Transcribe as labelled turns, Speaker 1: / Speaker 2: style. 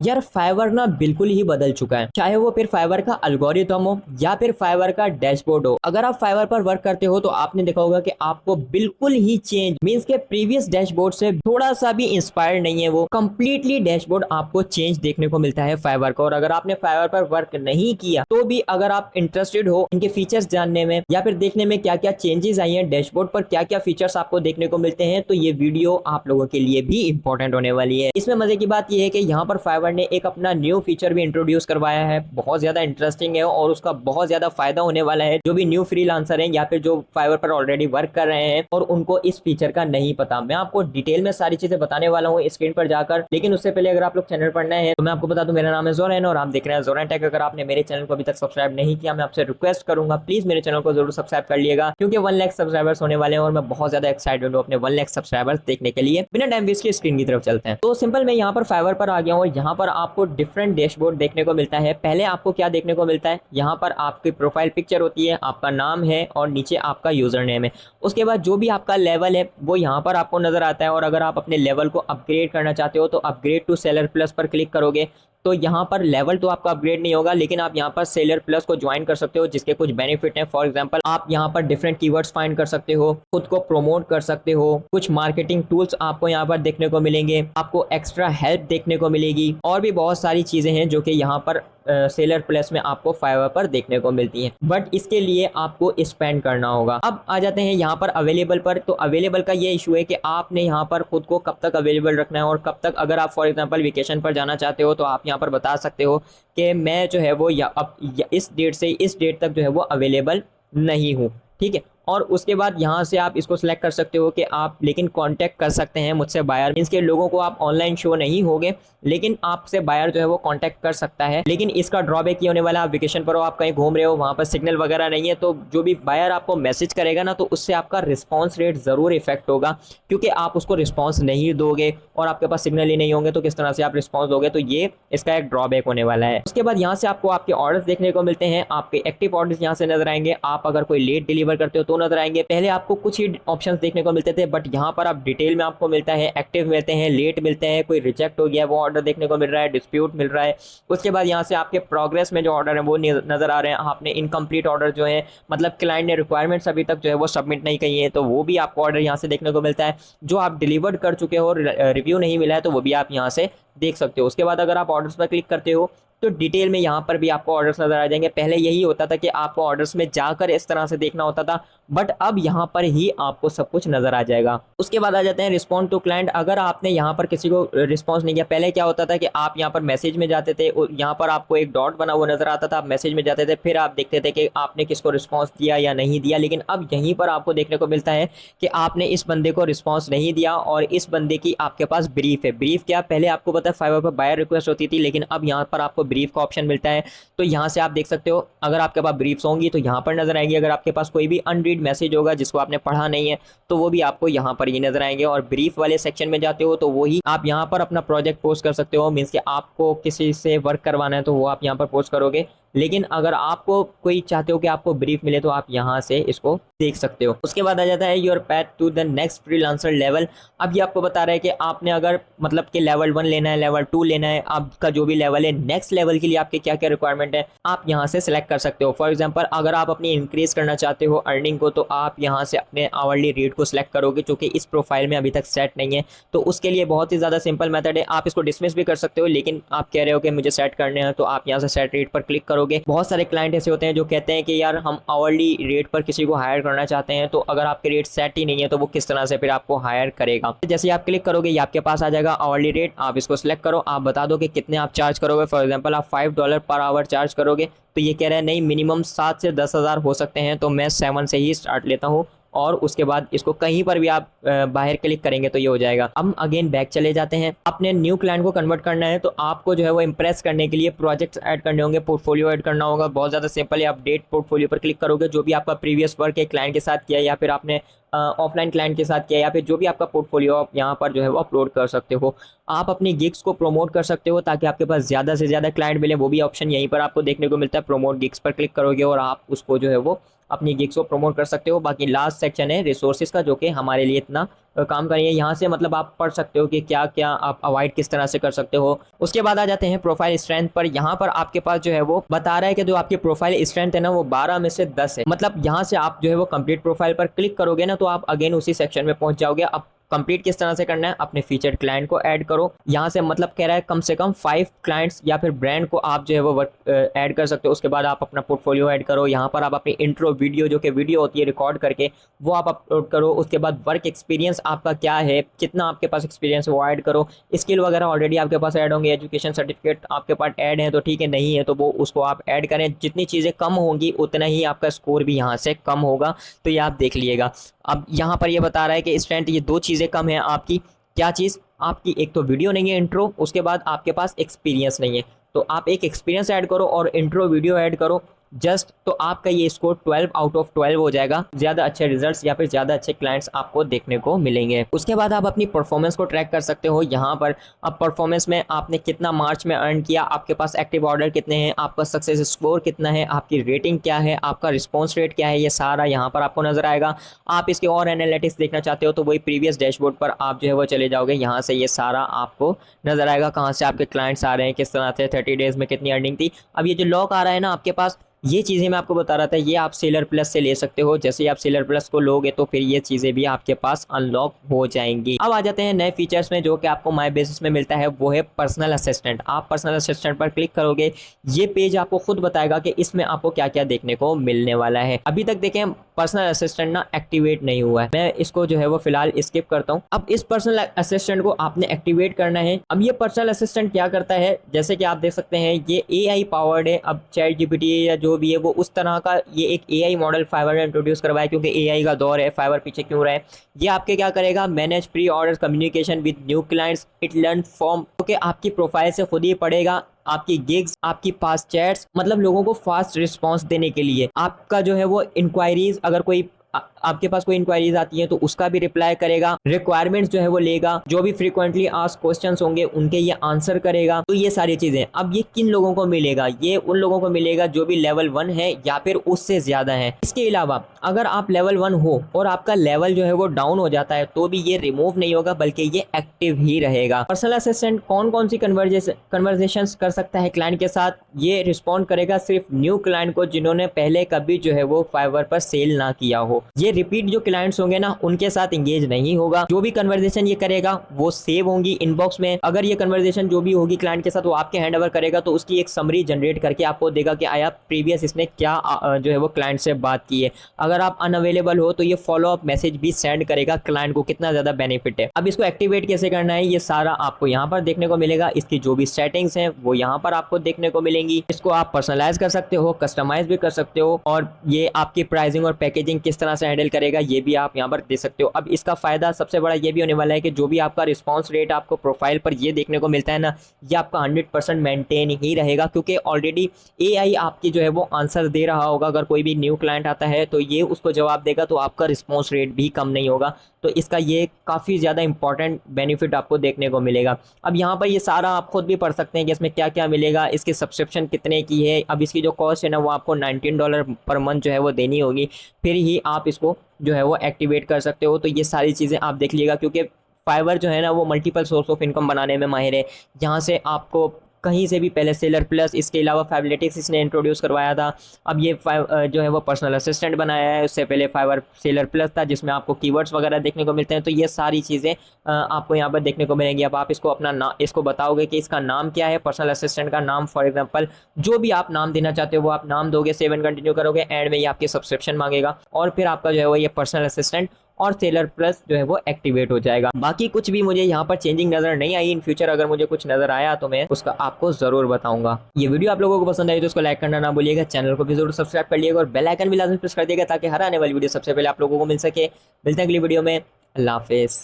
Speaker 1: यार फाइवर ना बिल्कुल ही बदल चुका है, चाहे वो फिर फाइवर का एल्गोरिथम हो या फिर फाइवर का डैशबोर्ड हो। अगर आप फाइवर पर वर्क करते हो तो आपने देखा होगा कि आपको बिल्कुल ही चेंज मींस के प्रीवियस डैशबोर्ड से थोड़ा सा भी इंस्पायर्ड नहीं है, वो कंप्लीटली डैशबोर्ड आपको चेंज देखने को मिलता है फाइवर का। और अगर आपने फाइवर पर वर्क नहीं किया तो भी अगर आप इंटरेस्टेड हो इनके फीचर्स जानने में या फिर देखने में क्या क्या चेंजेस आई हैं डैशबोर्ड पर, क्या क्या फीचर्स आपको देखने को मिलते हैं, तो ये वीडियो आप लोगों के लिए भी इंपॉर्टेंट होने वाली है। इसमें मजे की बात यह है कि यहाँ पर फाइवर ने एक अपना न्यू फीचर भी इंट्रोड्यूस करवाया है, बहुत ज्यादा इंटरेस्टिंग है और उसका बहुत ज्यादा फायदा होने वाला है जो भी न्यू फ्रीलांसर हैं या फिर जो फाइवर पर ऑलरेडी वर्क कर रहे हैं और उनको इस फीचर का नहीं पता। मैं आपको डिटेल में सारी चीजें बताने वाला हूँ स्क्रीन पर जाकर, लेकिन उससे पहले अगर आप लोग चैनल पर नए हैं तो मैं आपको बता दूं मेरा नाम है जोरैन और आप देख रहे हैं जोरैन टेक। अगर आपने मेरे चैनल को अभी तक सब्सक्राइब नहीं किया, मैं आपसे रिक्वेस्ट करूंगा प्लीज मेरे चैनल को जरूर सब्सक्राइब कर लिएगा, क्योंकि 1 लाख सब्सक्राइबर्स होने वाले हैं और मैं बहुत ज्यादा एक्साइटेड हूँ अपने 1 लाख सब्सक्राइबर्स देखने के लिए। बिना टाइम वेस्ट के स्क्रीन की तरफ चलते हैं। तो सिंपल मैं यहाँ पर फाइवर पर आ गया हूँ। यहाँ पर आपको डिफरेंट डैशबोर्ड देखने को मिलता है। पहले आपको क्या देखने को मिलता है, यहाँ पर आपकी प्रोफाइल पिक्चर होती है, आपका नाम है और नीचे आपका यूजर नेम है। उसके बाद जो भी आपका लेवल है वो यहाँ पर आपको नजर आता है और अगर आप अपने लेवल को अपग्रेड करना चाहते हो तो अपग्रेड टू सेलर प्लस पर क्लिक करोगे तो यहाँ पर लेवल तो आपका अपग्रेड नहीं होगा, लेकिन आप यहाँ पर सेलर प्लस को ज्वाइन कर सकते हो जिसके कुछ बेनिफिट हैं। फॉर एग्जांपल आप यहाँ पर डिफरेंट कीवर्ड्स फाइंड कर सकते हो, खुद को प्रमोट कर सकते हो, कुछ मार्केटिंग टूल्स आपको यहाँ पर देखने को मिलेंगे, आपको एक्स्ट्रा हेल्प देखने को मिलेगी और भी बहुत सारी चीजें हैं जो कि यहाँ पर सेलर प्लस में आपको फाइवर पर देखने को मिलती हैं। बट इसके लिए आपको स्पेंड करना होगा। अब आ जाते हैं यहाँ पर अवेलेबल पर। तो अवेलेबल का ये इशू है कि आपने यहाँ पर खुद को कब तक अवेलेबल रखना है और कब तक, अगर आप फॉर एग्जांपल वेकेशन पर जाना चाहते हो तो आप यहाँ पर बता सकते हो कि मैं जो है वो इस डेट से इस डेट तक जो है वो अवेलेबल नहीं हूँ, ठीक है। और उसके बाद यहाँ से आप इसको सिलेक्ट कर सकते हो कि आप लेकिन कांटेक्ट कर सकते हैं मुझसे बायर, मींस के लोगों को आप ऑनलाइन शो नहीं होगे लेकिन आपसे बायर जो है वो कांटेक्ट कर सकता है। लेकिन इसका ड्रॉबैक ये होने वाला है, आप वेकेशन पर हो, आप कहीं घूम रहे हो, वहां पर सिग्नल वगैरह नहीं है, तो जो भी बायर आपको मैसेज करेगा ना तो उससे आपका रिस्पॉन्स रेट जरूर इफेक्ट होगा, क्योंकि आप उसको रिस्पॉन्स नहीं दोगे और आपके पास सिग्नल ही नहीं होंगे तो किस तरह से आप रिस्पॉन्स दोगे। तो ये इसका एक ड्रॉबैक होने वाला है। उसके बाद यहाँ से आपको आपके ऑर्डर्स देखने को मिलते हैं, आपके एक्टिव ऑर्डर्स यहाँ से नजर आएंगे। आप अगर कोई लेट डिलीवर करते हो तो नजर आएंगे। पहले आपको कुछ ही ऑप्शंस देखने को मिलते थे, बट यहाँ पर आप डिटेल में आपको मिलता है, एक्टिव मिलते हैं, लेट मिलते हैं, कोई रिजेक्ट हो गया वो ऑर्डर देखने को मिल रहा है, डिस्प्यूट मिल रहा है। उसके बाद यहाँ से आपके प्रोग्रेस में जो ऑर्डर है वो नजर आ रहे हैं। आपने इनकम्प्लीट ऑर्डर जो है, मतलब क्लाइंट ने रिक्वायरमेंट्स अभी तक जो है वो सबमिट नहीं की है, तो वो भी आपको ऑर्डर यहाँ से देखने को मिलता है। जो आप डिलीवर्ड कर चुके हो, रिव्यू नहीं मिला है, तो वो भी आप यहाँ से देख सकते हो। उसके बाद अगर आप ऑर्डर्स पर क्लिक करते हो तो डिटेल में यहाँ पर भी आपको ऑर्डर्स नजर आ जाएंगे। पहले यही होता था कि आपको ऑर्डर्स में जाकर इस तरह से देखना होता था, बट अब यहाँ पर ही आपको सब कुछ नजर आ जाएगा। उसके बाद आ जाते हैं रिस्पॉन्ड टू क्लाइंट। अगर आपने यहाँ पर किसी को रिस्पॉन्स नहीं किया, पहले क्या होता था कि आप यहाँ पर मैसेज में जाते थे, यहाँ पर आपको एक डॉट बना हुआ नजर आता था, आप मैसेज में जाते थे, फिर आप देखते थे कि आपने किसको रिस्पॉन्स दिया या नहीं दिया। लेकिन अब यहीं पर आपको देखने को मिलता है कि आपने इस बंदे को रिस्पॉन्स नहीं दिया और इस बंदे की आपके पास ब्रीफ है। ब्रीफ क्या, पहले आपको पता है फाइवर पर बायर रिक्वेस्ट होती थी, लेकिन अब यहाँ पर आपको ब्रीफ का ऑप्शन मिलता है। तो यहाँ से आप देख सकते हो, अगर आपके पास ब्रीफ्स होंगी तो यहाँ पर नजर आएंगी। अगर आपके पास कोई भी अनरीड मैसेज होगा जिसको आपने पढ़ा नहीं है तो वो भी आपको यहाँ पर ही नजर आएंगे। और ब्रीफ वाले सेक्शन में जाते हो तो वही आप यहाँ पर अपना प्रोजेक्ट पोस्ट कर सकते हो, मीन्स कि आपको किसी से वर्क करवाना है तो वो आप यहाँ पर पोस्ट करोगे। लेकिन अगर आपको कोई चाहते हो कि आपको ब्रीफ मिले तो आप यहाँ से इसको देख सकते हो। उसके बाद आ जाता है your path to the next freelancer level. अब ये आपको बता रहा है कि आपने अगर मतलब कि लेवल 1 लेना है, लेवल 2 लेना है, आपका जो भी लेवल है, नेक्स्ट लेवल के लिए आपके क्या क्या रिक्वायरमेंट है आप यहाँ से सिलेक्ट कर सकते हो। फॉर एग्जाम्पल अगर आप अपनी इंक्रीज करना चाहते हो अर्निंग को तो आप यहाँ से अपने आवरली रेट को सिलेक्ट करोगे, जो कि इस प्रोफाइल में अभी तक सेट नहीं है। तो उसके लिए बहुत ही ज़्यादा सिंपल मेथड है, आप इसको डिसमिस भी कर सकते हो, लेकिन आप कह रहे हो कि मुझे सेट करने हैं तो आप यहाँ से सेट रेट पर क्लिक करोगे। बहुत सारे क्लाइंट ऐसे होते हैं जो कहते हैं कि यार हम आवरली रेट पर किसी को हायर करना चाहते हैं, तो अगर आपके रेट सेट ही नहीं है तो वो किस तरह से फिर आपको हायर करेगा। जैसे आप क्लिक करोगे ये आपके पास आ जाएगा आवरली रेट, आप इसको सिलेक्ट करो, आप बता दो कि कितने आप चार्ज करोगे। फॉर एग्जांपल आप $5 पर आवर चार्ज करोगे, तो ये कह रहा है नहीं मिनिमम 7 से 10 हज़ार हो सकते हैं, तो मैं 7 से ही स्टार्ट लेता हूँ। और उसके बाद इसको कहीं पर भी आप बाहर क्लिक करेंगे तो ये हो जाएगा। हम अगेन बैक चले जाते हैं। अपने न्यू क्लाइंट को कन्वर्ट करना है तो आपको जो है वो इंप्रेस करने के लिए प्रोजेक्ट्स ऐड करने होंगे, पोर्टफोलियो ऐड करना होगा। बहुत ज़्यादा सिंपल है, अपडेट पोर्टफोलियो पर क्लिक करोगे, जो भी आपका प्रीवियस वर्क है क्लाइंट के साथ किया या फिर आपने ऑफलाइन क्लाइंट के साथ किया या फिर जो भी आपका पोर्टफोलियो आप यहाँ पर जो है वो अपलोड कर सकते हो। आप अपनी गिग्स को प्रमोट कर सकते हो ताकि आपके पास ज़्यादा से ज़्यादा क्लाइंट मिले, वो भी ऑप्शन यहीं पर आपको देखने को मिलता है। प्रमोट गिग्स पर क्लिक करोगे और आप उसको जो है वो अपनी गिग्स को प्रमोट कर सकते हो। बाकी लास्ट सेक्शन है रिसोर्सेज का, जो कि हमारे लिए इतना काम करेंगे। यहाँ से मतलब आप पढ़ सकते हो कि क्या क्या आप अवॉइड किस तरह से कर सकते हो। उसके बाद आ जाते हैं प्रोफाइल स्ट्रेंथ पर। यहाँ पर आपके पास जो है वो बता रहा है कि जो आपकी प्रोफाइल स्ट्रेंथ है ना वो 12 में से 10 है। मतलब यहाँ से आप जो है वो कंप्लीट प्रोफाइल पर क्लिक करोगे ना तो आप अगेन उसी सेक्शन में पहुंच जाओगे। अब कंप्लीट किस तरह से करना है, अपने फीचर्ड क्लाइंट को ऐड करो। यहाँ से मतलब कह रहा है कम से कम 5 क्लाइंट्स या फिर ब्रांड को आप जो है वो ऐड कर सकते हो। उसके बाद आप अपना पोर्टफोलियो ऐड करो। यहाँ पर आप अपनी इंट्रो वीडियो जो कि वीडियो होती है रिकॉर्ड करके वो आप अपलोड करो। उसके बाद वर्क एक्सपीरियंस आपका क्या है, कितना आपके पास एक्सपीरियंस वो ऐड करो। स्किल वगैरह ऑलरेडी आपके पास ऐड होंगे, एजुकेशन सर्टिफिकेट आपके पास ऐड है तो ठीक है, नहीं है तो वो उसको आप ऐड करें। जितनी चीज़ें कम होंगी उतना ही आपका स्कोर भी यहाँ से कम होगा, तो ये आप देख लीजिएगा। अब यहाँ पर ये बता रहा है कि स्ट्रेंथ ये 2 चीज़ें कम है आपकी। क्या चीज़ आपकी, एक तो वीडियो नहीं है इंट्रो, उसके बाद आपके पास एक्सपीरियंस नहीं है। तो आप एक एक्सपीरियंस ऐड करो और इंट्रो वीडियो ऐड करो जस्ट, तो आपका ये स्कोर 12 आउट ऑफ 12 हो जाएगा। ज़्यादा अच्छे रिजल्ट्स या फिर ज़्यादा अच्छे क्लाइंट्स आपको देखने को मिलेंगे। उसके बाद आप अपनी परफॉर्मेंस को ट्रैक कर सकते हो। यहाँ पर अब परफॉर्मेंस में आपने कितना मार्च में अर्न किया, आपके पास एक्टिव ऑर्डर कितने हैं, आपका सक्सेस स्कोर कितना है, आपकी रेटिंग क्या है, आपका रिस्पॉन्स रेट क्या है, ये सारा यहाँ पर आपको नजर आएगा। आप इसके और एनालिटिक्स देखना चाहते हो तो वही प्रीवियस डैशबोर्ड पर आप जो है वो चले जाओगे। यहाँ से ये सारा आपको नजर आएगा, कहाँ से आपके क्लाइंट्स आ रहे हैं, किस तरह से 30 डेज में कितनी अर्निंग थी। अब ये जो लॉक आ रहा है ना आपके पास, ये चीज़ें मैं आपको बता रहा था, ये आप सेलर प्लस से ले सकते हो। जैसे ही आप सेलर प्लस को लोगे तो फिर ये चीज़ें भी आपके पास अनलॉक हो जाएंगी। अब आ जाते हैं नए फीचर्स में जो कि आपको माई बेसिस में मिलता है, वो है पर्सनल असिस्टेंट। आप पर्सनल असिस्टेंट पर क्लिक करोगे, ये पेज आपको खुद बताएगा कि इसमें आपको क्या क्या देखने को मिलने वाला है। अभी तक देखें पर्सनल असिस्टेंट ना एक्टिवेट नहीं हुआ है, मैं इसको जो है वो फिलहाल स्किप करता हूँ। अब इस पर्सनल असिस्टेंट को आपने एक्टिवेट करना है। अब ये पर्सनल असिस्टेंट क्या करता है, जैसे कि आप देख सकते हैं ये AI पावर्ड है। अब चैट जीपीटी या जो भी है वो उस तरह का ये एक AI मॉडल फाइवर ने इंट्रोड्यूस करवाया, क्योंकि AI का दौर है, फाइवर पीछे क्यों रहे। ये आपके क्या करेगा, manage pre order communication with new clients, it learn from, क्योंकि आपकी प्रोफाइल से खुद ही पढ़ेगा आपकी गिग्स, आपकी पास चैट्स, मतलब लोगों को फास्ट रिस्पांस देने के लिए आपका जो है वो इंक्वायरीज, अगर कोई आपके पास कोई इंक्वायरीज आती हैं तो उसका भी रिप्लाई करेगा, रिक्वायरमेंट्स जो है वो लेगा, जो भी फ्रीक्वेंटली आस्क्ड क्वेश्चंस होंगे उनके ये आंसर करेगा। तो ये सारी चीजें अब ये किन लोगों को मिलेगा, ये उन लोगों को मिलेगा जो भी लेवल 1 है या फिर उससे ज्यादा है। इसके अलावा अगर आप लेवल 1 हो और आपका लेवल जो है वो डाउन हो जाता है तो भी ये रिमूव नहीं होगा, बल्कि ये एक्टिव ही रहेगा। पर्सनल असिस्टेंट कौन कौन सी कन्वर्जेशन कर सकता है क्लाइंट के साथ, ये रिस्पॉन्ड करेगा सिर्फ न्यू क्लाइंट को जिन्होंने पहले कभी जो है वो फाइवर पर सेल ना किया हो। ये रिपीट जो क्लाइंट्स होंगे ना उनके साथ एंगेज नहीं होगा। जो भी कन्वर्सेशन ये करेगा वो सेव होंगी इनबॉक्स में। अगर ये कन्वर्सेशन जो भी होगी क्लाइंट के साथ वो आपके हैंड ओवर करेगा तो उसकी एक समरी जनरेट करके आपको देगा कि आया प्रीवियस इसने क्या जो है वो क्लाइंट से बात की है। अगर आप अनअवेलेबल हो तो ये फॉलो अप मैसेज भी सेंड करेगा क्लाइंट को। कितना ज्यादा बेनिफिट है। अब इसको एक्टिवेट कैसे करना है ये सारा आपको यहाँ पर देखने को मिलेगा। इसकी जो भी सेटिंग्स हैं वो यहाँ पर आपको देखने को मिलेंगी। इसको आप पर्सनलाइज कर सकते हो, कस्टमाइज भी कर सकते हो, और ये आपकी प्राइसिंग और पैकेजिंग किस तरह से हैंडल करेगा ये भी आप यहाँ पर दे सकते हो। अब इसका फायदा सबसे बड़ा ये भी होने वाला है कि जो भी आपका रिस्पांस रेट आपको प्रोफाइल पर ये देखने को मिलता है ना, ये आपका 100% मेंटेन ही रहेगा, क्योंकि ऑलरेडी AI आपकी जो है वो आंसर दे रहा होगा। अगर कोई भी न्यू क्लाइंट आता है तो ये उसको जवाब देगा, तो आपका रिस्पांस रेट भी कम नहीं होगा। तो इसका ये काफ़ी ज़्यादा इंपॉर्टेंट बेनिफिट आपको देखने को मिलेगा। अब यहाँ पर ये सारा आप खुद भी पढ़ सकते हैं कि इसमें क्या क्या मिलेगा, इसकी सब्सक्रिप्शन कितने की है। अब इसकी जो कॉस्ट है ना वो आपको $19 पर मंथ जो है वो देनी होगी, फिर ही आप इसको जो है वो एक्टिवेट कर सकते हो। तो ये सारी चीज़ें आप देख लीजिएगा, क्योंकि फाइवर जो है ना वो मल्टीपल सोर्स ऑफ इनकम बनाने में माहिर है। यहाँ से आपको कहीं से भी पहले सेलर प्लस, इसके अलावा फाइवलेटिक्स इसने इंट्रोड्यूस करवाया था। अब ये जो है वो पर्सनल असिस्टेंट बनाया है। उससे पहले फाइवर सेलर प्लस था जिसमें आपको कीवर्ड्स वगैरह देखने को मिलते हैं। तो ये सारी चीज़ें आपको यहाँ पर देखने को मिलेंगी। अब आप इसको अपना इसको बताओगे कि इसका नाम क्या है, पर्सनल असिस्टेंट का नाम, फॉर एग्जाम्पल जो भी आप नाम देना चाहते हो वो आप नाम दोगे, सेव एंड कंटिन्यू करोगे, एंड में ये आपकी सब्सक्रिप्शन मांगेगा और फिर आपका जो है वो ये पर्सनल असिस्टेंट और सेलर प्लस जो है वो एक्टिवेट हो जाएगा। बाकी कुछ भी मुझे यहाँ पर चेंजिंग नजर नहीं आई। इन फ्यूचर अगर मुझे कुछ नजर आया तो मैं उसका आपको जरूर बताऊंगा। ये वीडियो आप लोगों को पसंद आई तो उसको लाइक करना ना भूलिएगा, चैनल को भी जरूर सब्सक्राइब कर लिएगा और बेल आइकन भी लाजमी प्रेस कर दिएगा ताकि हर आने वाली वीडियो सबसे पहले आप लोगों को मिल सके। मिलते हैं अगली वीडियो में। अल्लाह हाफिज़।